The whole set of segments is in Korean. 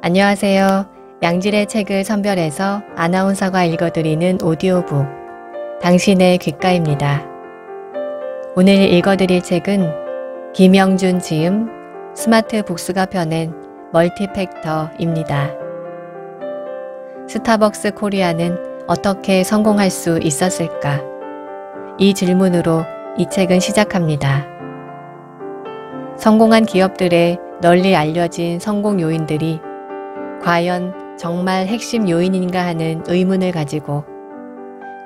안녕하세요. 양질의 책을 선별해서 아나운서가 읽어드리는 오디오북 당신의 귓가입니다. 오늘 읽어드릴 책은 김영준 지음 스마트 북스가 펴낸 멀티팩터입니다. 스타벅스 코리아는 어떻게 성공할 수 있었을까? 이 질문으로 이 책은 시작합니다. 성공한 기업들의 널리 알려진 성공 요인들이 과연 정말 핵심 요인인가 하는 의문을 가지고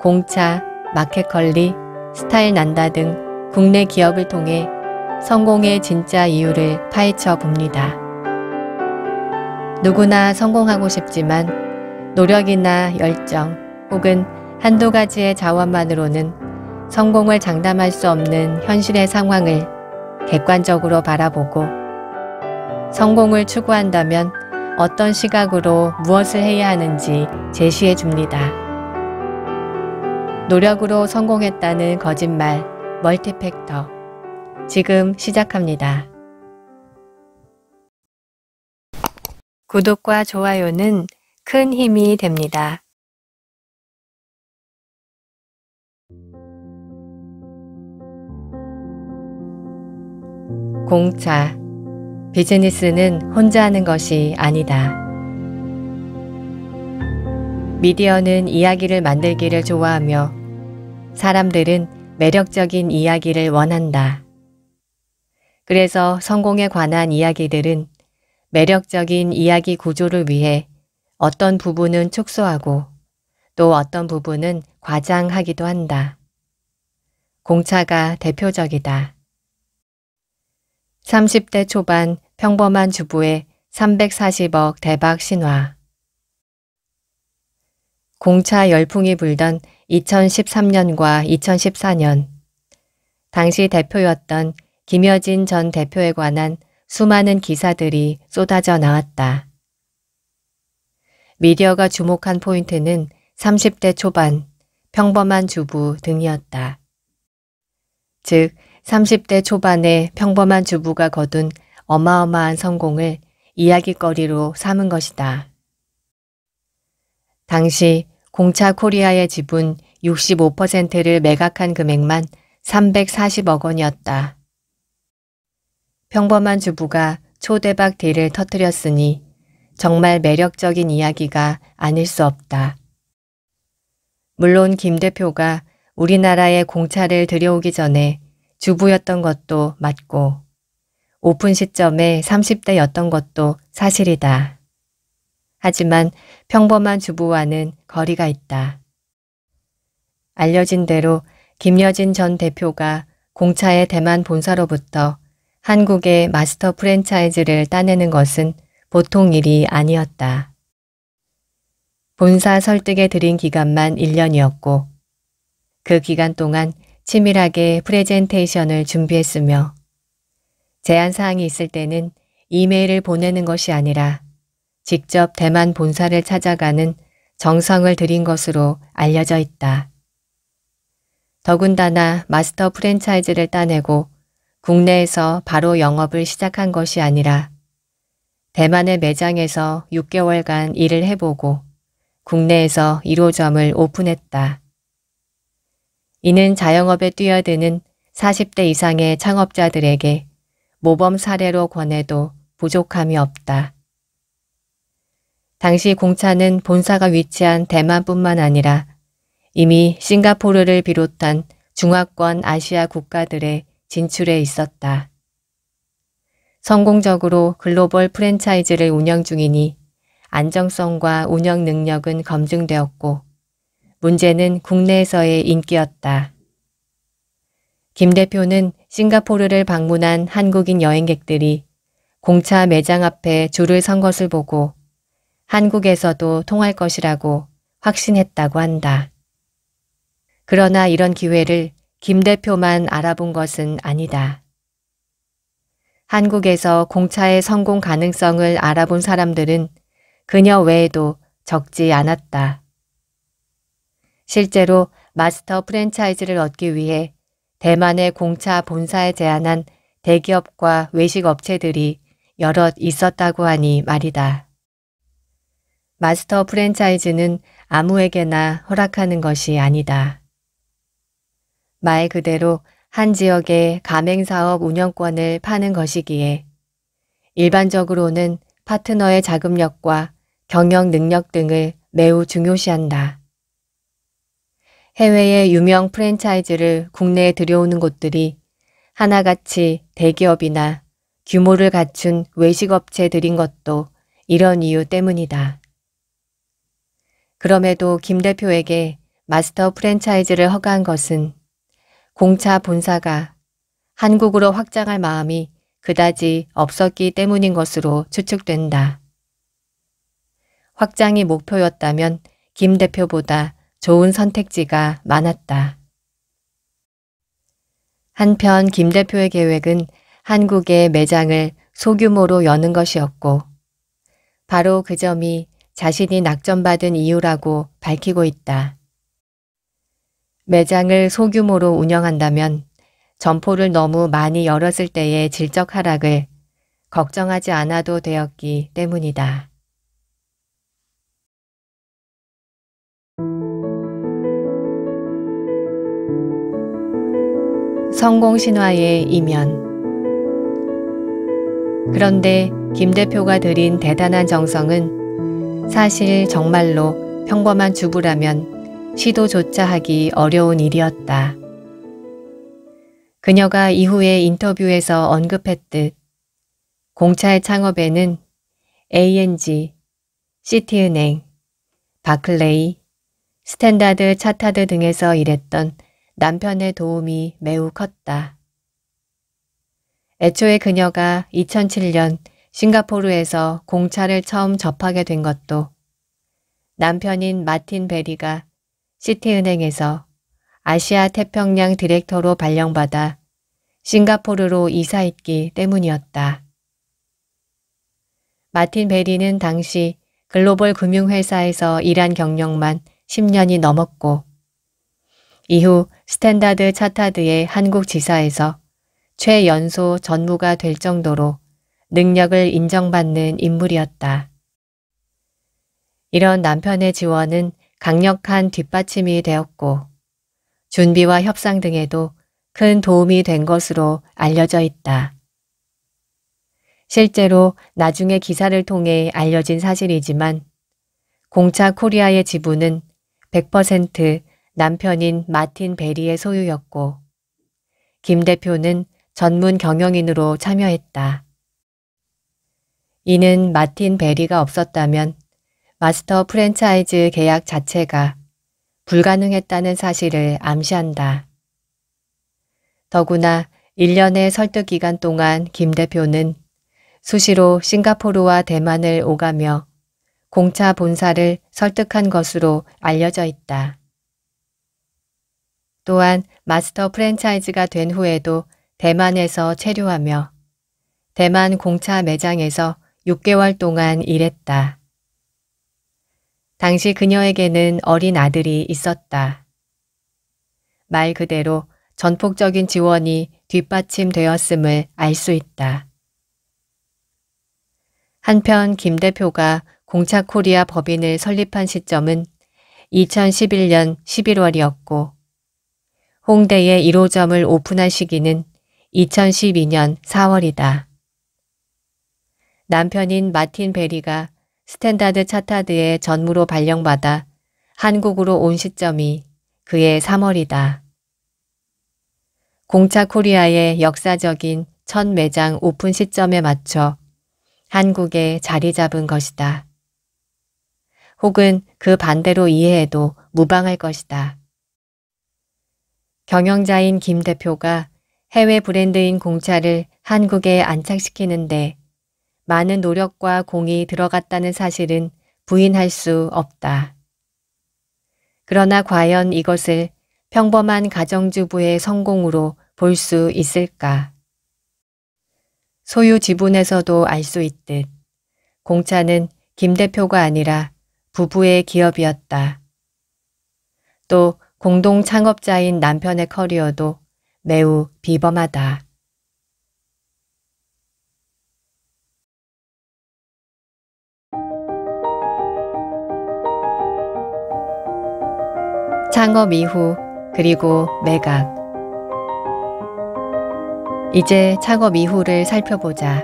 공차, 마켓컬리, 스타일난다 등 국내 기업을 통해 성공의 진짜 이유를 파헤쳐 봅니다. 누구나 성공하고 싶지만 노력이나 열정 혹은 한두 가지의 자원만으로는 성공을 장담할 수 없는 현실의 상황을 객관적으로 바라보고 성공을 추구한다면 어떤 시각으로 무엇을 해야 하는지 제시해 줍니다. 노력으로 성공했다는 거짓말, 멀티팩터. 지금 시작합니다. 구독과 좋아요는 큰 힘이 됩니다. 공차. 비즈니스는 혼자 하는 것이 아니다. 미디어는 이야기를 만들기를 좋아하며 사람들은 매력적인 이야기를 원한다. 그래서 성공에 관한 이야기들은 매력적인 이야기 구조를 위해 어떤 부분은 축소하고 또 어떤 부분은 과장하기도 한다. 공차가 대표적이다. 30대 초반 평범한 주부의 340억 대박 신화. 공차 열풍이 불던 2013년과 2014년, 당시 대표였던 김여진 전 대표에 관한 수많은 기사들이 쏟아져 나왔다. 미디어가 주목한 포인트는 30대 초반, 평범한 주부 등이었다. 즉, 30대 초반의 평범한 주부가 거둔 어마어마한 성공을 이야깃거리로 삼은 것이다. 당시 공차 코리아의 지분 65%를 매각한 금액만 340억 원이었다. 평범한 주부가 초대박 딜을 터뜨렸으니 정말 매력적인 이야기가 아닐 수 없다. 물론 김 대표가 우리나라에 공차를 들여오기 전에 주부였던 것도 맞고 오픈 시점에 30대였던 것도 사실이다. 하지만 평범한 주부와는 거리가 있다. 알려진 대로 김여진 전 대표가 공차의 대만 본사로부터 한국의 마스터 프랜차이즈를 따내는 것은 보통 일이 아니었다. 본사 설득에 들인 기간만 1년이었고 그 기간 동안 치밀하게 프레젠테이션을 준비했으며 제안사항이 있을 때는 이메일을 보내는 것이 아니라 직접 대만 본사를 찾아가는 정성을 들인 것으로 알려져 있다. 더군다나 마스터 프랜차이즈를 따내고 국내에서 바로 영업을 시작한 것이 아니라 대만의 매장에서 6개월간 일을 해보고 국내에서 1호점을 오픈했다. 이는 자영업에 뛰어드는 40대 이상의 창업자들에게 모범 사례로 권해도 부족함이 없다. 당시 공차는 본사가 위치한 대만뿐만 아니라 이미 싱가포르를 비롯한 중화권 아시아 국가들에 진출해 있었다. 성공적으로 글로벌 프랜차이즈를 운영 중이니 안정성과 운영 능력은 검증되었고 문제는 국내에서의 인기였다. 김 대표는 싱가포르를 방문한 한국인 여행객들이 공차 매장 앞에 줄을 선 것을 보고 한국에서도 통할 것이라고 확신했다고 한다. 그러나 이런 기회를 김 대표만 알아본 것은 아니다. 한국에서 공차의 성공 가능성을 알아본 사람들은 그녀 외에도 적지 않았다. 실제로 마스터 프랜차이즈를 얻기 위해 대만의 공차 본사에 제안한 대기업과 외식 업체들이 여럿 있었다고 하니 말이다. 마스터 프랜차이즈는 아무에게나 허락하는 것이 아니다. 말 그대로 한 지역의 가맹사업 운영권을 파는 것이기에 일반적으로는 파트너의 자금력과 경영 능력 등을 매우 중요시한다. 해외의 유명 프랜차이즈를 국내에 들여오는 곳들이 하나같이 대기업이나 규모를 갖춘 외식업체들인 것도 이런 이유 때문이다. 그럼에도 김 대표에게 마스터 프랜차이즈를 허가한 것은 공차 본사가 한국으로 확장할 마음이 그다지 없었기 때문인 것으로 추측된다. 확장이 목표였다면 김 대표보다 좋은 선택지가 많았다. 한편 김 대표의 계획은 한국의 매장을 소규모로 여는 것이었고 바로 그 점이 자신이 낙점받은 이유라고 밝히고 있다. 매장을 소규모로 운영한다면 점포를 너무 많이 열었을 때의 질적 하락을 걱정하지 않아도 되었기 때문이다. 성공 신화의 이면. 그런데 김 대표가 들인 대단한 정성은 사실 정말로 평범한 주부라면 시도조차 하기 어려운 일이었다. 그녀가 이후에 인터뷰에서 언급했듯 공차의 창업에는 A&G, 시티은행, 바클레이, 스탠다드 차타드 등에서 일했던 남편의 도움이 매우 컸다. 애초에 그녀가 2007년 싱가포르에서 공차를 처음 접하게 된 것도 남편인 마틴 베리가 시티은행에서 아시아 태평양 디렉터로 발령받아 싱가포르로 이사했기 때문이었다. 마틴 베리는 당시 글로벌 금융회사에서 일한 경력만 10년이 넘었고 이후 스탠다드 차타드의 한국 지사에서 최연소 전무가 될 정도로 능력을 인정받는 인물이었다. 이런 남편의 지원은 강력한 뒷받침이 되었고 준비와 협상 등에도 큰 도움이 된 것으로 알려져 있다. 실제로 나중에 기사를 통해 알려진 사실이지만 공차 코리아의 지분은 100% 남편인 마틴 베리의 소유였고 김 대표는 전문 경영인으로 참여했다. 이는 마틴 베리가 없었다면 마스터 프랜차이즈 계약 자체가 불가능했다는 사실을 암시한다. 더구나 1년의 설득 기간 동안 김 대표는 수시로 싱가포르와 대만을 오가며 공차 본사를 설득한 것으로 알려져 있다. 또한 마스터 프랜차이즈가 된 후에도 대만에서 체류하며 대만 공차 매장에서 6개월 동안 일했다. 당시 그녀에게는 어린 아들이 있었다. 말 그대로 전폭적인 지원이 뒷받침되었음을 알 수 있다. 한편 김 대표가 공차 코리아 법인을 설립한 시점은 2011년 11월이었고 홍대에 1호점을 오픈한 시기는 2012년 4월이다. 남편인 마틴 베리가 스탠다드 차타드의 전무로 발령받아 한국으로 온 시점이 그해 3월이다. 공차 코리아의 역사적인 첫 매장 오픈 시점에 맞춰 한국에 자리 잡은 것이다. 혹은 그 반대로 이해해도 무방할 것이다. 경영자인 김 대표가 해외 브랜드인 공차를 한국에 안착시키는데 많은 노력과 공이 들어갔다는 사실은 부인할 수 없다. 그러나 과연 이것을 평범한 가정주부의 성공으로 볼 수 있을까? 소유 지분에서도 알 수 있듯 공차는 김 대표가 아니라 부부의 기업이었다. 또 공동 창업자인 남편의 커리어도 매우 비범하다. 창업 이후 그리고 매각. 이제 창업 이후를 살펴보자.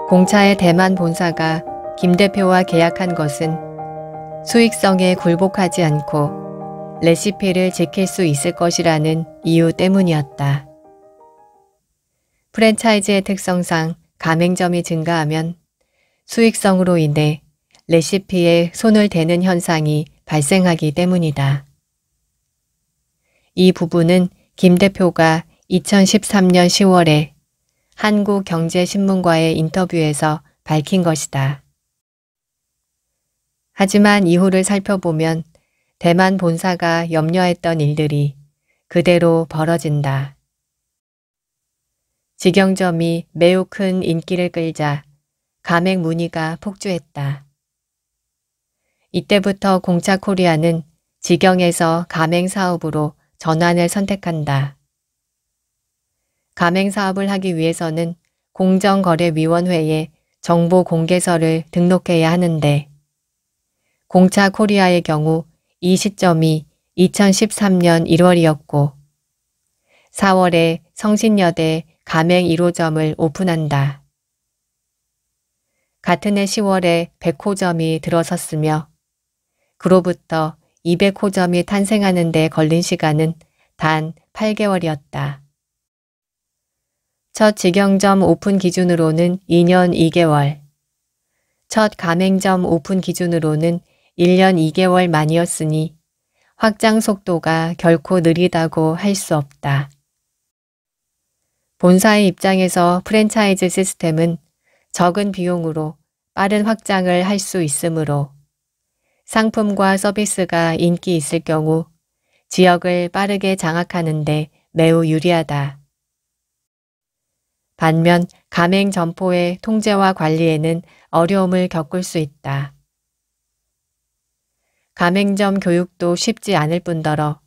공차의 대만 본사가 김 대표와 계약한 것은 수익성에 굴복하지 않고 레시피를 지킬 수 있을 것이라는 이유 때문이었다. 프랜차이즈의 특성상 가맹점이 증가하면 수익성으로 인해 레시피에 손을 대는 현상이 발생하기 때문이다. 이 부분은 김 대표가 2013년 10월에 한국경제신문과의 인터뷰에서 밝힌 것이다. 하지만 이후를 살펴보면 대만 본사가 염려했던 일들이 그대로 벌어진다. 직영점이 매우 큰 인기를 끌자 가맹 문의가 폭주했다. 이때부터 공차코리아는 직영에서 가맹 사업으로 전환을 선택한다. 가맹 사업을 하기 위해서는 공정거래위원회에 정보 공개서를 등록해야 하는데 공차코리아의 경우 이 시점이 2013년 1월이었고 4월에 성신여대 가맹 1호점을 오픈한다. 같은 해 10월에 100호점이 들어섰으며 그로부터 200호점이 탄생하는 데 걸린 시간은 단 8개월이었다. 첫 직영점 오픈 기준으로는 2년 2개월, 첫 가맹점 오픈 기준으로는 1년 2개월 만이었으니 확장 속도가 결코 느리다고 할 수 없다. 본사의 입장에서 프랜차이즈 시스템은 적은 비용으로 빠른 확장을 할 수 있으므로 상품과 서비스가 인기 있을 경우 지역을 빠르게 장악하는 데 매우 유리하다. 반면 가맹 점포의 통제와 관리에는 어려움을 겪을 수 있다. 가맹점 교육도 쉽지 않을 뿐더러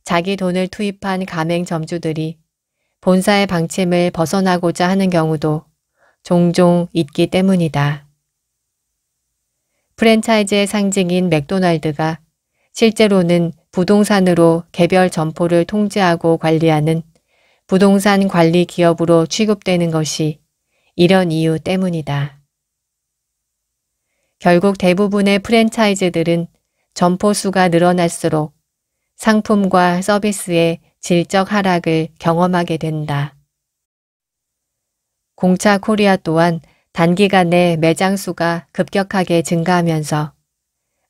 자기 돈을 투입한 가맹점주들이 본사의 방침을 벗어나고자 하는 경우도 종종 있기 때문이다. 프랜차이즈의 상징인 맥도날드가 실제로는 부동산으로 개별 점포를 통제하고 관리하는 부동산 관리 기업으로 취급되는 것이 이런 이유 때문이다. 결국 대부분의 프랜차이즈들은 점포 수가 늘어날수록 상품과 서비스의 질적 하락을 경험하게 된다. 공차코리아 또한 단기간에 매장 수가 급격하게 증가하면서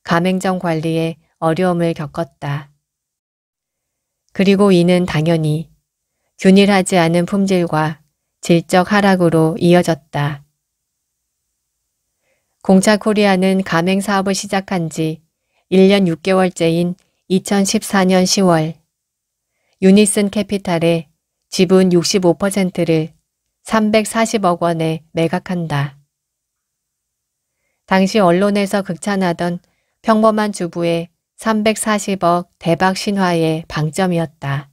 가맹점 관리에 어려움을 겪었다. 그리고 이는 당연히 균일하지 않은 품질과 질적 하락으로 이어졌다. 공차코리아는 가맹 사업을 시작한 지 1년 6개월째인 2014년 10월 유니슨 캐피탈의 지분 65%를 340억 원에 매각한다. 당시 언론에서 극찬하던 평범한 주부의 340억 대박 신화의 방점이었다.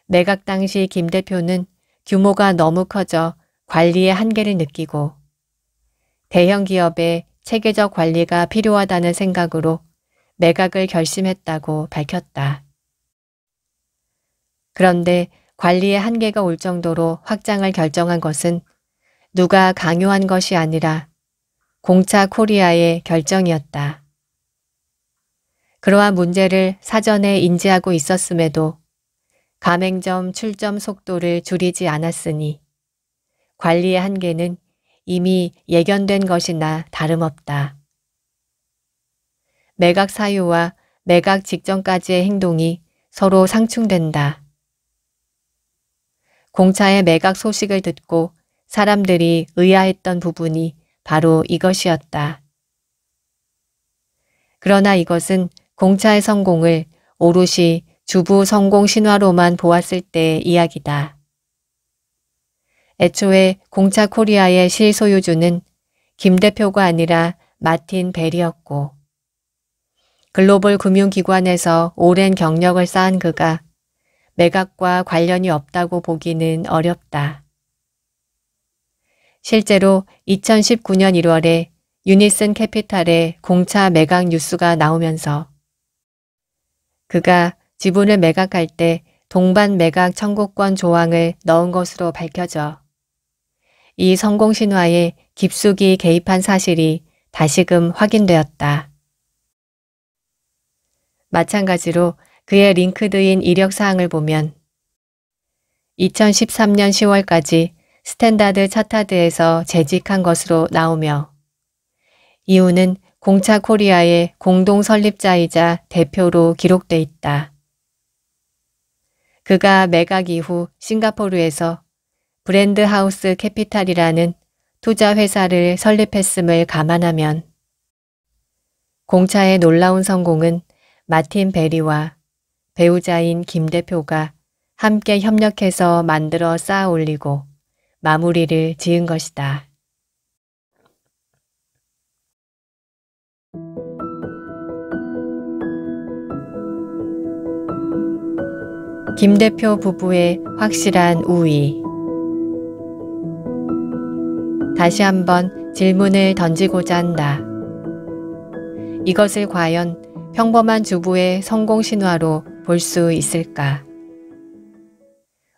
매각 당시 김 대표는 규모가 너무 커져 관리의 한계를 느끼고 대형 기업의 체계적 관리가 필요하다는 생각으로 매각을 결심했다고 밝혔다. 그런데 관리의 한계가 올 정도로 확장을 결정한 것은 누가 강요한 것이 아니라 공차코리아의 결정이었다. 그러한 문제를 사전에 인지하고 있었음에도 가맹점 출점 속도를 줄이지 않았으니 관리의 한계는 이미 예견된 것이나 다름없다. 매각 사유와 매각 직전까지의 행동이 서로 상충된다. 공차의 매각 소식을 듣고 사람들이 의아했던 부분이 바로 이것이었다. 그러나 이것은 공차의 성공을 오롯이 주부 성공 신화로만 보았을 때의 이야기다. 애초에 공차코리아의 실소유주는 김 대표가 아니라 마틴 벨이었고 글로벌 금융기관에서 오랜 경력을 쌓은 그가 매각과 관련이 없다고 보기는 어렵다. 실제로 2019년 1월에 유니슨 캐피탈의 공차 매각 뉴스가 나오면서 그가 지분을 매각할 때 동반 매각 청구권 조항을 넣은 것으로 밝혀져 이 성공 신화에 깊숙이 개입한 사실이 다시금 확인되었다. 마찬가지로 그의 링크드인 이력 사항을 보면 2013년 10월까지 스탠다드 차타드에서 재직한 것으로 나오며 이후는 공차 코리아의 공동 설립자이자 대표로 기록돼 있다. 그가 매각 이후 싱가포르에서 브랜드 하우스 캐피탈이라는 투자 회사를 설립했음을 감안하면 공차의 놀라운 성공은 마틴 베리와 배우자인 김 대표가 함께 협력해서 만들어 쌓아 올리고 마무리를 지은 것이다. 김 대표 부부의 확실한 우위. 다시 한번 질문을 던지고자 한다. 이것을 과연 평범한 주부의 성공 신화로 볼 수 있을까?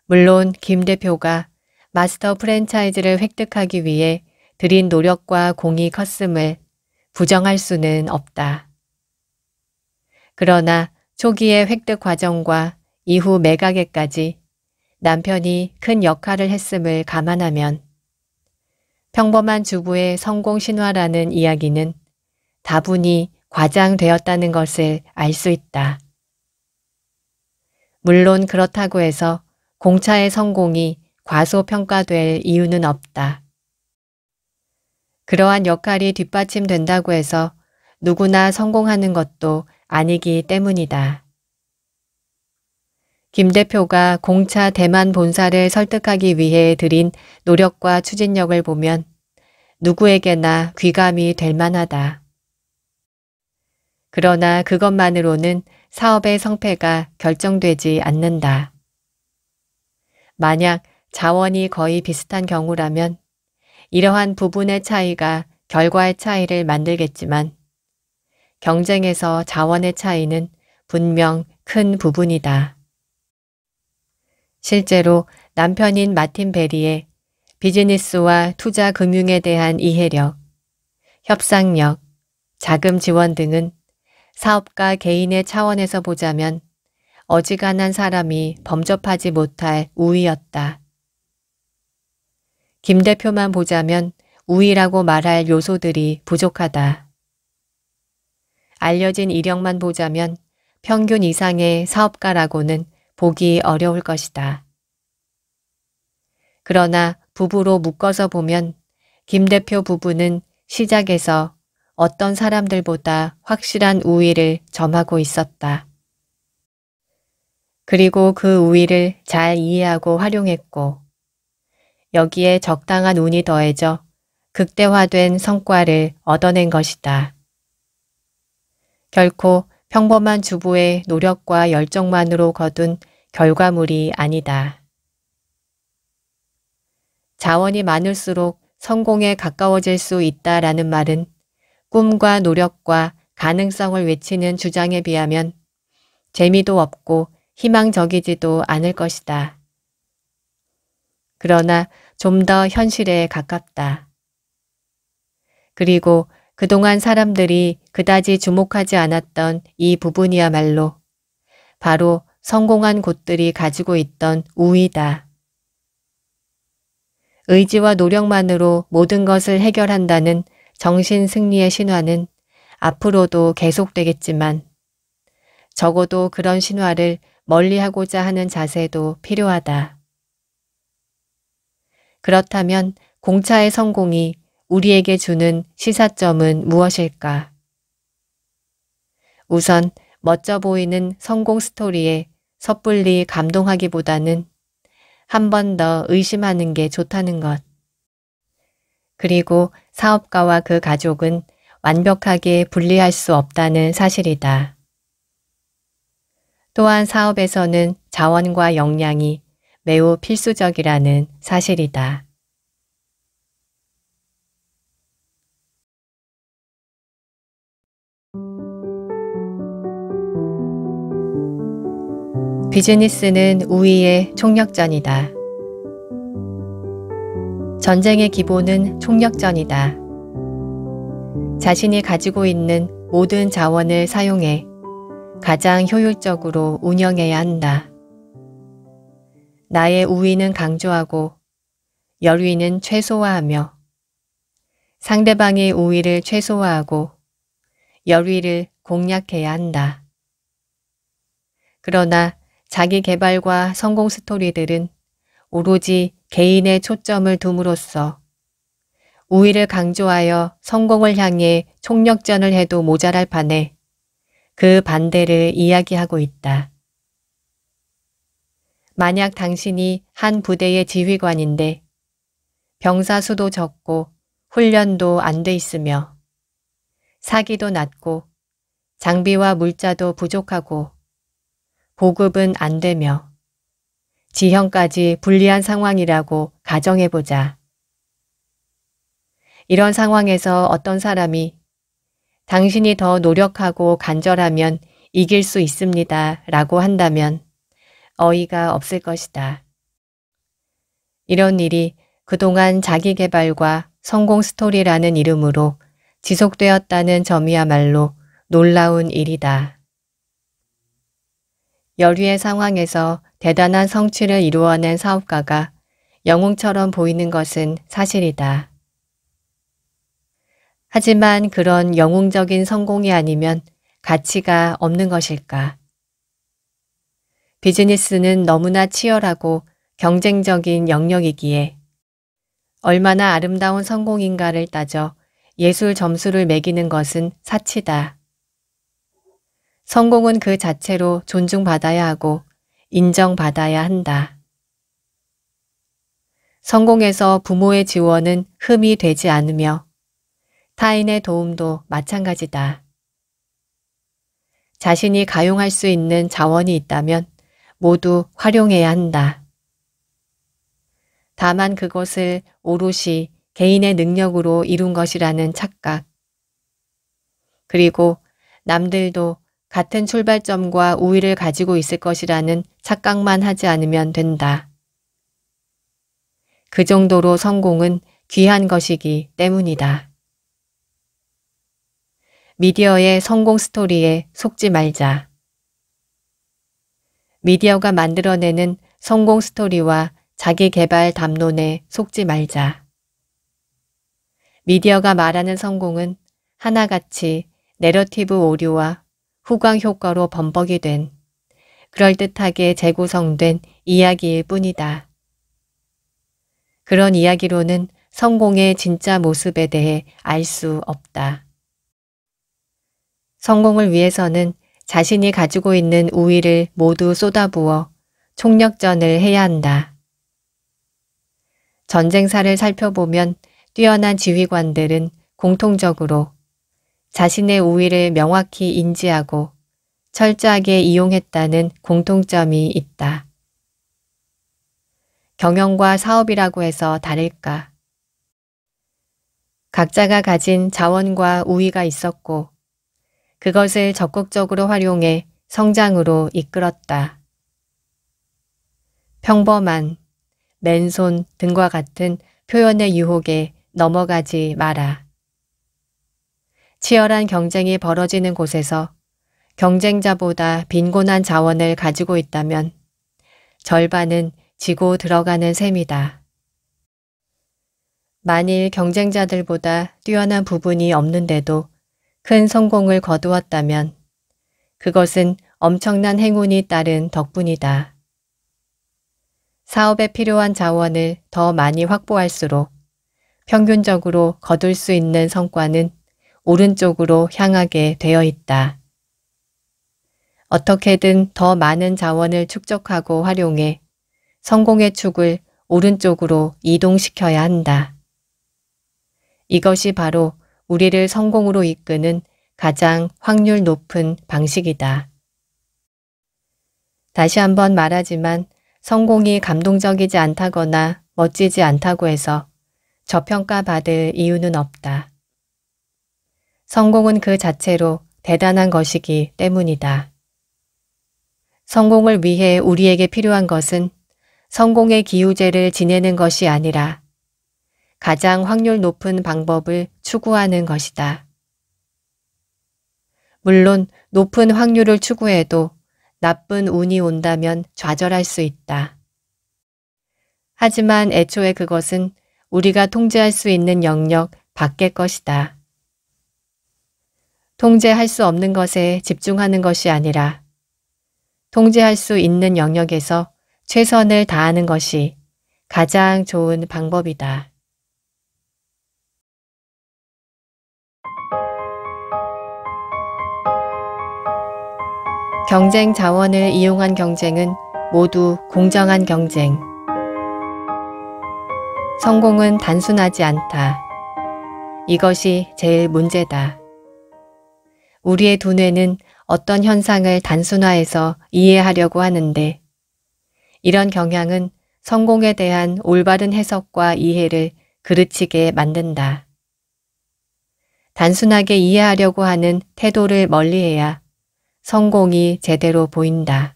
물론 김 대표가 마스터 프랜차이즈를 획득하기 위해 들인 노력과 공이 컸음을 부정할 수는 없다. 그러나 초기의 획득 과정과 이후 매각에까지 남편이 큰 역할을 했음을 감안하면 평범한 주부의 성공 신화라는 이야기는 다분히 과장되었다는 것을 알 수 있다. 물론 그렇다고 해서 공차의 성공이 과소평가될 이유는 없다. 그러한 역할이 뒷받침된다고 해서 누구나 성공하는 것도 아니기 때문이다. 김 대표가 공차 대만 본사를 설득하기 위해 들인 노력과 추진력을 보면 누구에게나 귀감이 될 만하다. 그러나 그것만으로는 사업의 성패가 결정되지 않는다. 만약 자원이 거의 비슷한 경우라면 이러한 부분의 차이가 결과의 차이를 만들겠지만 경쟁에서 자원의 차이는 분명 큰 부분이다. 실제로 남편인 마틴 베리의 비즈니스와 투자 금융에 대한 이해력, 협상력, 자금 지원 등은 사업가 개인의 차원에서 보자면 어지간한 사람이 범접하지 못할 우위였다. 김 대표만 보자면 우위라고 말할 요소들이 부족하다. 알려진 이력만 보자면 평균 이상의 사업가라고는 보기 어려울 것이다. 그러나 부부로 묶어서 보면 김 대표 부부는 시작에서 어떤 사람들보다 확실한 우위를 점하고 있었다. 그리고 그 우위를 잘 이해하고 활용했고 여기에 적당한 운이 더해져 극대화된 성과를 얻어낸 것이다. 결코 평범한 주부의 노력과 열정만으로 거둔 결과물이 아니다. 자원이 많을수록 성공에 가까워질 수 있다라는 말은 꿈과 노력과 가능성을 외치는 주장에 비하면 재미도 없고 희망적이지도 않을 것이다. 그러나 좀 더 현실에 가깝다. 그리고 그동안 사람들이 그다지 주목하지 않았던 이 부분이야말로 바로 성공한 곳들이 가지고 있던 우위다. 의지와 노력만으로 모든 것을 해결한다는 정신 승리의 신화는 앞으로도 계속되겠지만 적어도 그런 신화를 멀리하고자 하는 자세도 필요하다. 그렇다면 공차의 성공이 우리에게 주는 시사점은 무엇일까? 우선 멋져 보이는 성공 스토리에 섣불리 감동하기보다는 한 번 더 의심하는 게 좋다는 것. 그리고 사업가와 그 가족은 완벽하게 분리할 수 없다는 사실이다. 또한 사업에서는 자원과 역량이 매우 필수적이라는 사실이다. 비즈니스는 우위의 총력전이다. 전쟁의 기본은 총력전이다. 자신이 가지고 있는 모든 자원을 사용해 가장 효율적으로 운영해야 한다. 나의 우위는 강조하고 열위는 최소화하며 상대방의 우위를 최소화하고 열위를 공략해야 한다. 그러나 자기 개발과 성공 스토리들은 오로지 개인의 초점을 둠으로써 우위를 강조하여 성공을 향해 총력전을 해도 모자랄 판에 그 반대를 이야기하고 있다. 만약 당신이 한 부대의 지휘관인데 병사 수도 적고 훈련도 안 돼 있으며 사기도 낮고 장비와 물자도 부족하고 보급은 안 되며 지형까지 불리한 상황이라고 가정해보자. 이런 상황에서 어떤 사람이 당신이 더 노력하고 간절하면 이길 수 있습니다 라고 한다면 어이가 없을 것이다. 이런 일이 그동안 자기개발과 성공 스토리라는 이름으로 지속되었다는 점이야말로 놀라운 일이다. 열위의 상황에서 대단한 성취를 이루어낸 사업가가 영웅처럼 보이는 것은 사실이다. 하지만 그런 영웅적인 성공이 아니면 가치가 없는 것일까? 비즈니스는 너무나 치열하고 경쟁적인 영역이기에 얼마나 아름다운 성공인가를 따져 예술 점수를 매기는 것은 사치다. 성공은 그 자체로 존중받아야 하고 인정받아야 한다. 성공에서 부모의 지원은 흠이 되지 않으며 타인의 도움도 마찬가지다. 자신이 가용할 수 있는 자원이 있다면 모두 활용해야 한다. 다만 그것을 오롯이 개인의 능력으로 이룬 것이라는 착각, 그리고 남들도 같은 출발점과 우위를 가지고 있을 것이라는 착각만 하지 않으면 된다. 그 정도로 성공은 귀한 것이기 때문이다. 미디어의 성공 스토리에 속지 말자. 미디어가 만들어내는 성공 스토리와 자기 개발 담론에 속지 말자. 미디어가 말하는 성공은 하나같이 내러티브 오류와 후광 효과로 범벅이 된 그럴듯하게 재구성된 이야기일 뿐이다. 그런 이야기로는 성공의 진짜 모습에 대해 알 수 없다. 성공을 위해서는 자신이 가지고 있는 우위를 모두 쏟아부어 총력전을 해야 한다. 전쟁사를 살펴보면 뛰어난 지휘관들은 공통적으로 자신의 우위를 명확히 인지하고 철저하게 이용했다는 공통점이 있다. 경영과 사업이라고 해서 다를까? 각자가 가진 자원과 우위가 있었고 그것을 적극적으로 활용해 성장으로 이끌었다. 평범한, 맨손 등과 같은 표현의 유혹에 넘어가지 마라. 치열한 경쟁이 벌어지는 곳에서 경쟁자보다 빈곤한 자원을 가지고 있다면 절반은 지고 들어가는 셈이다. 만일 경쟁자들보다 뛰어난 부분이 없는데도 큰 성공을 거두었다면 그것은 엄청난 행운이 따른 덕분이다. 사업에 필요한 자원을 더 많이 확보할수록 평균적으로 거둘 수 있는 성과는 오른쪽으로 향하게 되어 있다. 어떻게든 더 많은 자원을 축적하고 활용해 성공의 축을 오른쪽으로 이동시켜야 한다. 이것이 바로 우리를 성공으로 이끄는 가장 확률 높은 방식이다. 다시 한번 말하지만 성공이 감동적이지 않다거나 멋지지 않다고 해서 저평가받을 이유는 없다. 성공은 그 자체로 대단한 것이기 때문이다. 성공을 위해 우리에게 필요한 것은 성공의 기우제를 지내는 것이 아니라 가장 확률 높은 방법을 추구하는 것이다. 물론 높은 확률을 추구해도 나쁜 운이 온다면 좌절할 수 있다. 하지만 애초에 그것은 우리가 통제할 수 있는 영역 밖의 것이다. 통제할 수 없는 것에 집중하는 것이 아니라 통제할 수 있는 영역에서 최선을 다하는 것이 가장 좋은 방법이다. 경쟁 자원을 이용한 경쟁은 모두 공정한 경쟁. 성공은 단순하지 않다. 이것이 제일 문제다. 우리의 두뇌는 어떤 현상을 단순화해서 이해하려고 하는데 이런 경향은 성공에 대한 올바른 해석과 이해를 그르치게 만든다. 단순하게 이해하려고 하는 태도를 멀리해야 성공이 제대로 보인다.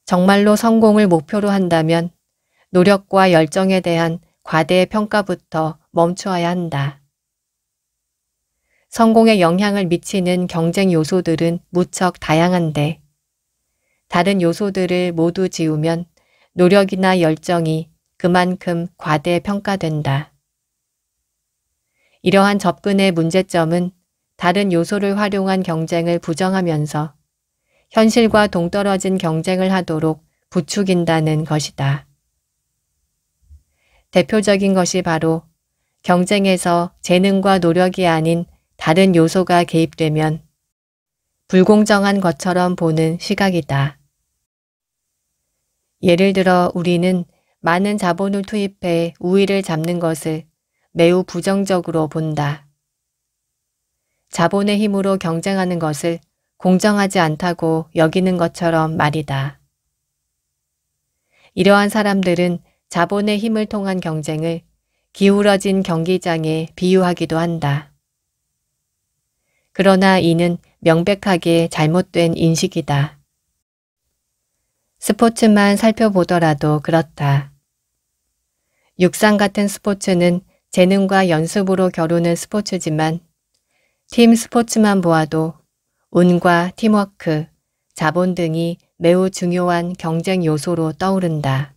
정말로 성공을 목표로 한다면 노력과 열정에 대한 과대 평가부터 멈추어야 한다. 성공에 영향을 미치는 경쟁 요소들은 무척 다양한데 다른 요소들을 모두 지우면 노력이나 열정이 그만큼 과대 평가된다. 이러한 접근의 문제점은 다른 요소를 활용한 경쟁을 부정하면서 현실과 동떨어진 경쟁을 하도록 부추긴다는 것이다. 대표적인 것이 바로 경쟁에서 재능과 노력이 아닌 다른 요소가 개입되면 불공정한 것처럼 보는 시각이다. 예를 들어 우리는 많은 자본을 투입해 우위를 잡는 것을 매우 부정적으로 본다. 자본의 힘으로 경쟁하는 것을 공정하지 않다고 여기는 것처럼 말이다. 이러한 사람들은 자본의 힘을 통한 경쟁을 기울어진 경기장에 비유하기도 한다. 그러나 이는 명백하게 잘못된 인식이다. 스포츠만 살펴보더라도 그렇다. 육상 같은 스포츠는 재능과 연습으로 겨루는 스포츠지만 팀 스포츠만 보아도 운과 팀워크, 자본 등이 매우 중요한 경쟁 요소로 떠오른다.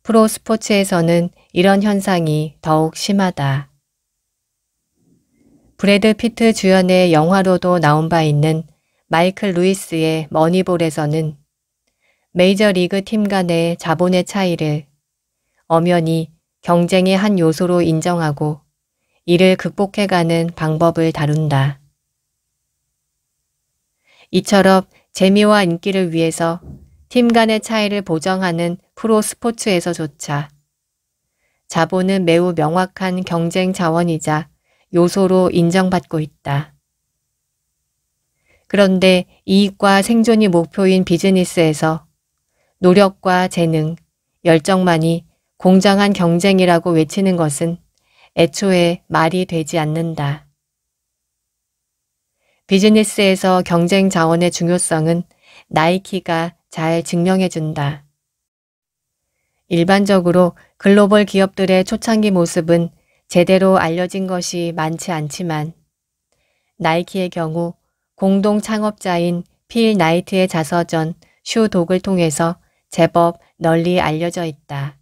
프로 스포츠에서는 이런 현상이 더욱 심하다. 브래드 피트 주연의 영화로도 나온 바 있는 마이클 루이스의 머니볼에서는 메이저리그 팀 간의 자본의 차이를 엄연히 경쟁의 한 요소로 인정하고 이를 극복해가는 방법을 다룬다. 이처럼 재미와 인기를 위해서 팀 간의 차이를 보정하는 프로 스포츠에서조차 자본은 매우 명확한 경쟁 자원이자 요소로 인정받고 있다. 그런데 이익과 생존이 목표인 비즈니스에서 노력과 재능, 열정만이 공정한 경쟁이라고 외치는 것은 애초에 말이 되지 않는다. 비즈니스에서 경쟁 자원의 중요성은 나이키가 잘 증명해준다. 일반적으로 글로벌 기업들의 초창기 모습은 제대로 알려진 것이 많지 않지만 나이키의 경우 공동 창업자인 필 나이트의 자서전 슈독을 통해서 제법 널리 알려져 있다.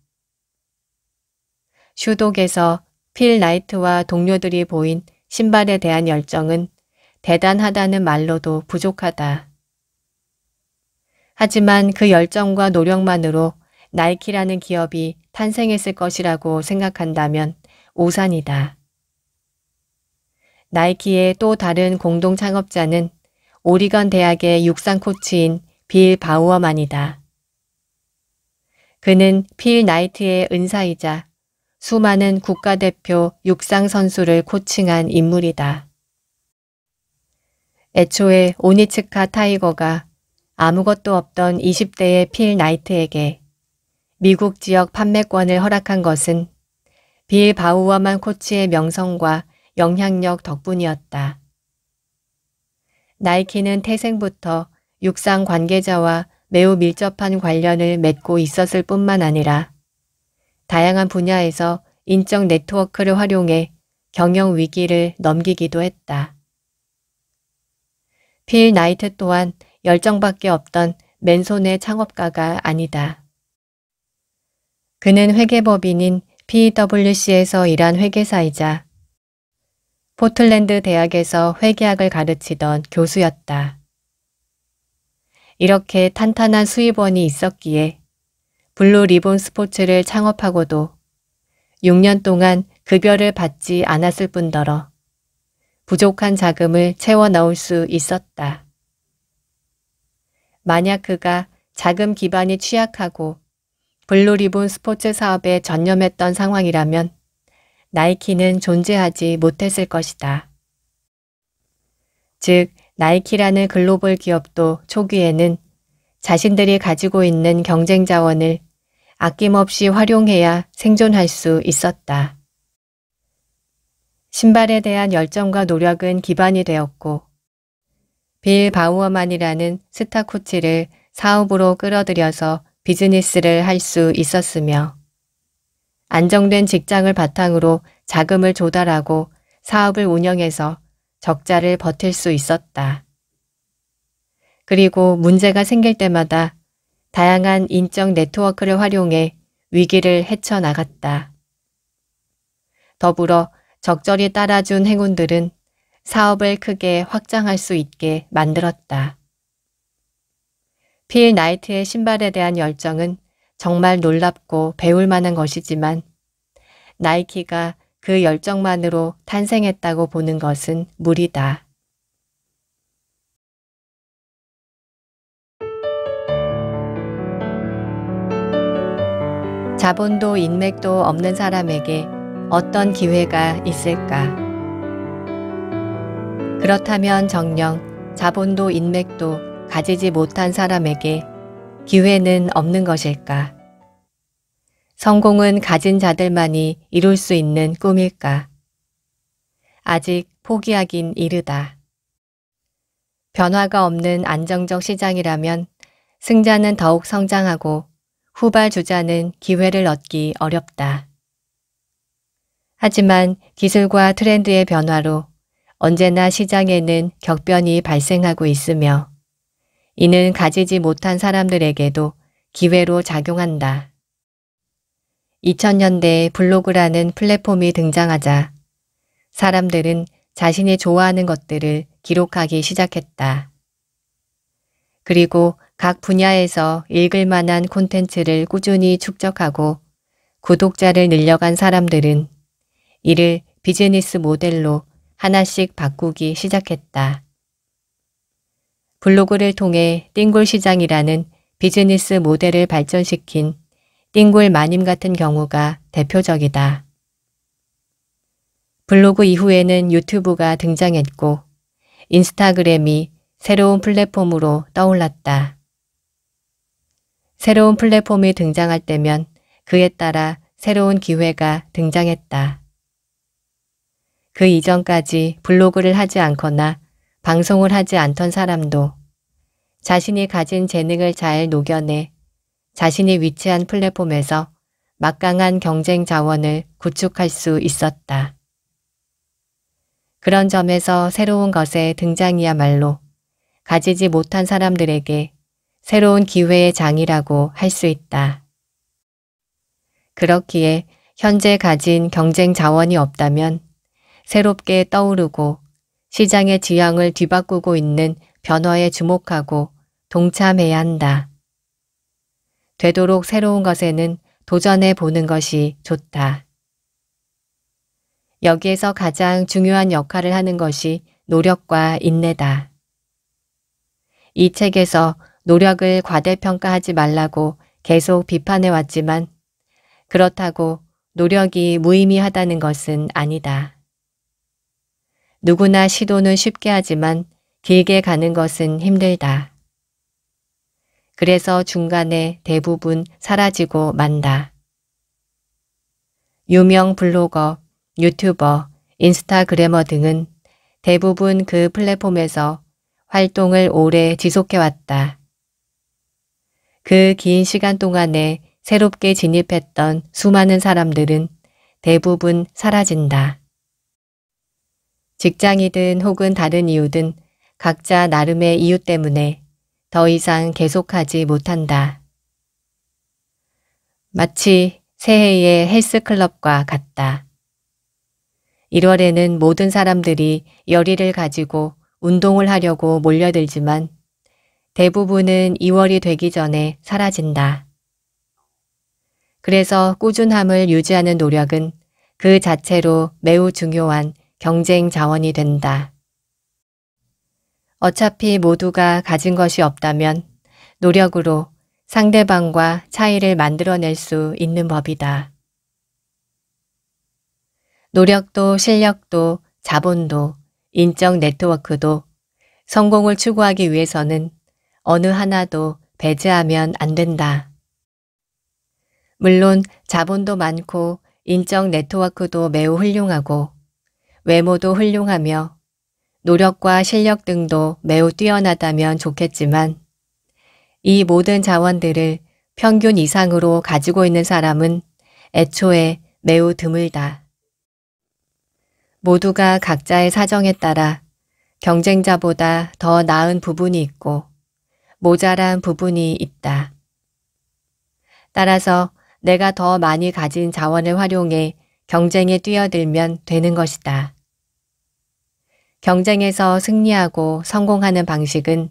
슈독에서 필 나이트와 동료들이 보인 신발에 대한 열정은 대단하다는 말로도 부족하다. 하지만 그 열정과 노력만으로 나이키라는 기업이 탄생했을 것이라고 생각한다면 오산이다. 나이키의 또 다른 공동 창업자는 오리건 대학의 육상 코치인 빌 바우어만이다. 그는 필 나이트의 은사이자 수많은 국가대표 육상 선수를 코칭한 인물이다. 애초에 오니츠카 타이거가 아무것도 없던 20대의 필 나이트에게 미국 지역 판매권을 허락한 것은 빌 바우어만 코치의 명성과 영향력 덕분이었다. 나이키는 태생부터 육상 관계자와 매우 밀접한 관련을 맺고 있었을 뿐만 아니라 다양한 분야에서 인적 네트워크를 활용해 경영 위기를 넘기기도 했다. 필 나이트 또한 열정밖에 없던 맨손의 창업가가 아니다. 그는 회계법인인 PwC에서 일한 회계사이자 포틀랜드 대학에서 회계학을 가르치던 교수였다. 이렇게 탄탄한 수입원이 있었기에 블루 리본 스포츠를 창업하고도 6년 동안 급여를 받지 않았을 뿐더러 부족한 자금을 채워 넣을 수 있었다. 만약 그가 자금 기반이 취약하고 블루 리본 스포츠 사업에 전념했던 상황이라면 나이키는 존재하지 못했을 것이다. 즉, 나이키라는 글로벌 기업도 초기에는 자신들이 가지고 있는 경쟁 자원을 아낌없이 활용해야 생존할 수 있었다. 신발에 대한 열정과 노력은 기반이 되었고 빌 바우어만이라는 스타 코치를 사업으로 끌어들여서 비즈니스를 할 수 있었으며 안정된 직장을 바탕으로 자금을 조달하고 사업을 운영해서 적자를 버틸 수 있었다. 그리고 문제가 생길 때마다 다양한 인적 네트워크를 활용해 위기를 헤쳐나갔다. 더불어 적절히 따라준 행운들은 사업을 크게 확장할 수 있게 만들었다. 필 나이트의 신발에 대한 열정은 정말 놀랍고 배울 만한 것이지만 나이키가 그 열정만으로 탄생했다고 보는 것은 무리다. 자본도 인맥도 없는 사람에게 어떤 기회가 있을까? 그렇다면 정녕 자본도 인맥도 가지지 못한 사람에게 기회는 없는 것일까? 성공은 가진 자들만이 이룰 수 있는 꿈일까? 아직 포기하긴 이르다. 변화가 없는 안정적 시장이라면 승자는 더욱 성장하고 후발주자는 기회를 얻기 어렵다. 하지만 기술과 트렌드의 변화로 언제나 시장에는 격변이 발생하고 있으며 이는 가지지 못한 사람들에게도 기회로 작용한다. 2000년대에 블로그라는 플랫폼이 등장하자 사람들은 자신이 좋아하는 것들을 기록하기 시작했다. 그리고 각 분야에서 읽을 만한 콘텐츠를 꾸준히 축적하고 구독자를 늘려간 사람들은 이를 비즈니스 모델로 하나씩 바꾸기 시작했다. 블로그를 통해 띵굴 시장이라는 비즈니스 모델을 발전시킨 띵굴 마님 같은 경우가 대표적이다. 블로그 이후에는 유튜브가 등장했고 인스타그램이 새로운 플랫폼으로 떠올랐다. 새로운 플랫폼이 등장할 때면 그에 따라 새로운 기회가 등장했다. 그 이전까지 블로그를 하지 않거나 방송을 하지 않던 사람도 자신이 가진 재능을 잘 녹여내 자신이 위치한 플랫폼에서 막강한 경쟁 자원을 구축할 수 있었다. 그런 점에서 새로운 것의 등장이야말로 가지지 못한 사람들에게 새로운 기회의 장이라고 할 수 있다. 그렇기에 현재 가진 경쟁 자원이 없다면 새롭게 떠오르고 시장의 지형을 뒤바꾸고 있는 변화에 주목하고 동참해야 한다. 되도록 새로운 것에는 도전해 보는 것이 좋다. 여기에서 가장 중요한 역할을 하는 것이 노력과 인내다. 이 책에서 노력을 과대평가하지 말라고 계속 비판해 왔지만 그렇다고 노력이 무의미하다는 것은 아니다. 누구나 시도는 쉽게 하지만 길게 가는 것은 힘들다. 그래서 중간에 대부분 사라지고 만다. 유명 블로거, 유튜버, 인스타그래머 등은 대부분 그 플랫폼에서 활동을 오래 지속해왔다. 그 긴 시간 동안에 새롭게 진입했던 수많은 사람들은 대부분 사라진다. 직장이든 혹은 다른 이유든 각자 나름의 이유 때문에 더 이상 계속하지 못한다. 마치 새해의 헬스클럽과 같다. 1월에는 모든 사람들이 열의를 가지고 운동을 하려고 몰려들지만 대부분은 2월이 되기 전에 사라진다. 그래서 꾸준함을 유지하는 노력은 그 자체로 매우 중요한 경쟁 자원이 된다. 어차피 모두가 가진 것이 없다면 노력으로 상대방과 차이를 만들어낼 수 있는 법이다. 노력도 실력도 자본도 인적 네트워크도 성공을 추구하기 위해서는 어느 하나도 배제하면 안 된다. 물론 자본도 많고 인적 네트워크도 매우 훌륭하고 외모도 훌륭하며 노력과 실력 등도 매우 뛰어나다면 좋겠지만 이 모든 자원들을 평균 이상으로 가지고 있는 사람은 애초에 매우 드물다. 모두가 각자의 사정에 따라 경쟁자보다 더 나은 부분이 있고 모자란 부분이 있다. 따라서 내가 더 많이 가진 자원을 활용해 경쟁에 뛰어들면 되는 것이다. 경쟁에서 승리하고 성공하는 방식은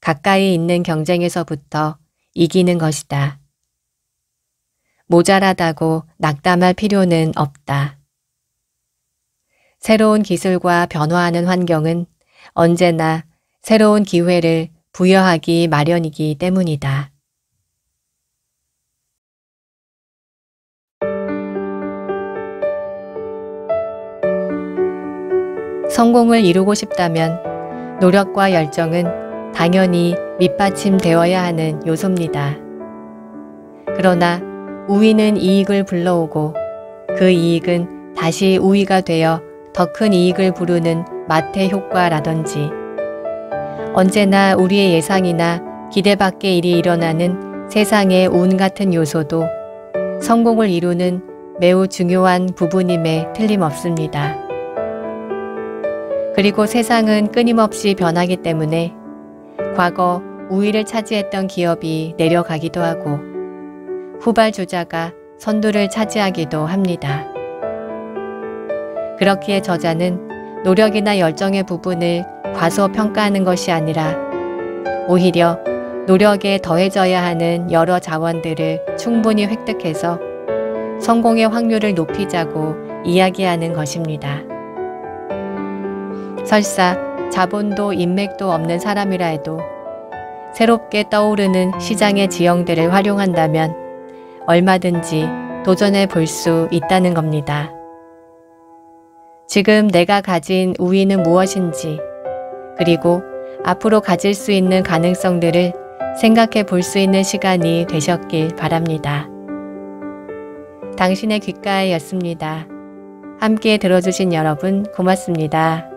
가까이 있는 경쟁에서부터 이기는 것이다. 모자라다고 낙담할 필요는 없다. 새로운 기술과 변화하는 환경은 언제나 새로운 기회를 부여하기 마련이기 때문이다. 성공을 이루고 싶다면 노력과 열정은 당연히 밑받침되어야 하는 요소입니다. 그러나 우위는 이익을 불러오고 그 이익은 다시 우위가 되어 더 큰 이익을 부르는 마태 효과라든지 언제나 우리의 예상이나 기대 밖의 일이 일어나는 세상의 운 같은 요소도 성공을 이루는 매우 중요한 부분임에 틀림없습니다. 그리고 세상은 끊임없이 변하기 때문에 과거 우위를 차지했던 기업이 내려가기도 하고 후발주자가 선두를 차지하기도 합니다. 그렇기에 저자는 노력이나 열정의 부분을 과소평가하는 것이 아니라 오히려 노력에 더해져야 하는 여러 자원들을 충분히 획득해서 성공의 확률을 높이자고 이야기하는 것입니다. 설사 자본도 인맥도 없는 사람이라 해도 새롭게 떠오르는 시장의 지형들을 활용한다면 얼마든지 도전해 볼 수 있다는 겁니다. 지금 내가 가진 우위는 무엇인지 그리고 앞으로 가질 수 있는 가능성들을 생각해 볼 수 있는 시간이 되셨길 바랍니다. 당신의 귓가에였습니다. 함께 들어주신 여러분 고맙습니다.